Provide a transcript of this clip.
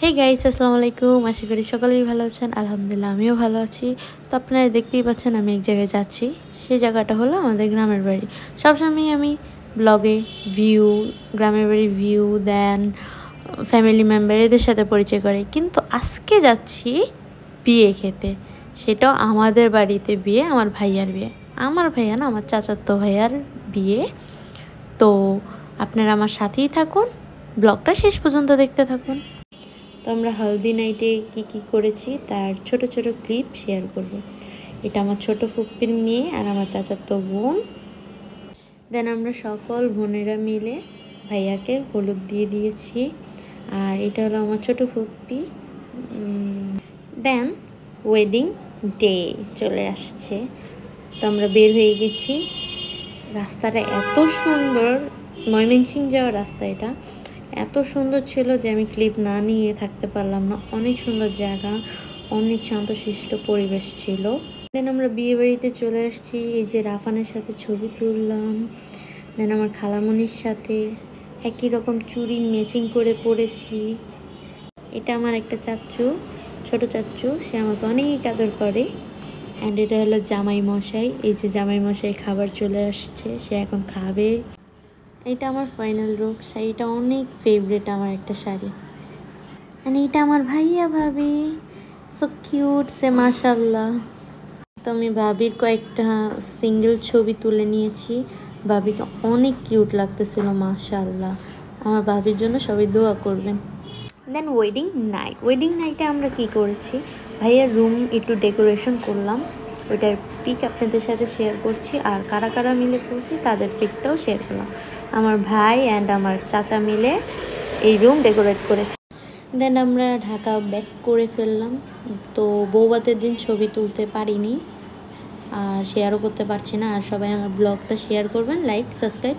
Hey guys, আসসালামু আলাইকুম। আশা করি সকলেই ভালো আছেন। আলহামদুলিল্লাহ আমিও ভালো আছি। তো আপনারা দেখতেই পাচ্ছেন আমি এক জায়গায় যাচ্ছি। সেই জায়গাটা হলো আমাদের গ্রামের বাড়ি। সবসময় আমি ব্লগে ভিউ, গ্রামের বাড়ি ভিউ দেন ফ্যামিলি মেম্বার এদের সাথে পরিচয় করে, কিন্তু আজকে যাচ্ছি বিয়ে খেতে। সেটাও আমাদের বাড়িতে বিয়ে, আমার ভাইয়ার বিয়ে। আমার ভাইয়া না, আমার চাচাতো ভাইয়ার বিয়ে। তো আপনারা আমার সাথেই থাকুন, ব্লগটা শেষ পর্যন্ত দেখতে থাকুন। তো আমরা হলদি নাইটে কি করেছি তার ছোট ছোট ক্লিপ শেয়ার করব। এটা আমার ছোট ফুপ্পির মেয়ে আর আমার চাচাতো বোন। দেন আমরা সকল বোনেরা মিলে ভাইয়াকে হলুদ দিয়ে দিয়েছি। আর এটা হলো আমার ছোট ফুপ্পি। দেন ওয়েডিং ডে চলে আসছে। তো আমরা বের হয়ে গেছি। রাস্তাটা এত সুন্দর, ময়মনসিংহ যাওয়ার রাস্তা, এটা এত সুন্দর ছিল যে আমি ক্লিপ না নিয়ে থাকতে পারলাম না। অনেক সুন্দর জায়গা, অনেক শান্তশিষ্ট পরিবেশ ছিল। দেন আমরা বিয়ে বাড়িতে চলে আসছি। এই যে রাফানের সাথে ছবি তুললাম। দেন আমার খালামণির সাথে একই রকম চুড়ি ম্যাচিং করে পরেছি। এটা আমার একটা চাচ্চু, ছোট চাচ্চু, সে আমাকে অনেক আদর করে। অ্যান্ড এটা হলো জামাই মশাই। এই যে জামাই মশাই খাবার চলে আসছে, সে এখন খাবে। এটা আমার ফাইনাল লুক। শাড়িটা অনেক ফেভারিট আমার একটা শাড়ি। মানে এটা আমার ভাইয়া ভাবি, সো কিউট সে, মাশাল্লাহ। তো আমি ভাবির কয়েকটা সিঙ্গেল ছবি তুলে নিয়েছি। ভাবিকে অনেক কিউট লাগতেছিল, মাশাল্লাহ। আমার ভাবির জন্য সবাই দোয়া করবেন। দেন ওয়েডিং নাইটে আমরা কি করেছি, ভাইয়ার রুম একটু ডেকোরেশন করলাম, ওইটার পিক আপনাদের সাথে শেয়ার করছি। আর কারা কারা মিলে করছি তাদের পিকটাও শেয়ার করলাম। আমার ভাই অ্যান্ড আমার চাচা মিলে এই রুম ডেকোরেট করেছি। দেন আমরা ঢাকা ব্যাক করে ফেললাম। তো বৌভাতের দিন ছবি তুলতে পারিনি আর শেয়ারও করতে পারছি না। আর সবাই আমার ব্লগটা শেয়ার করবেন, লাইক সাবস্ক্রাইব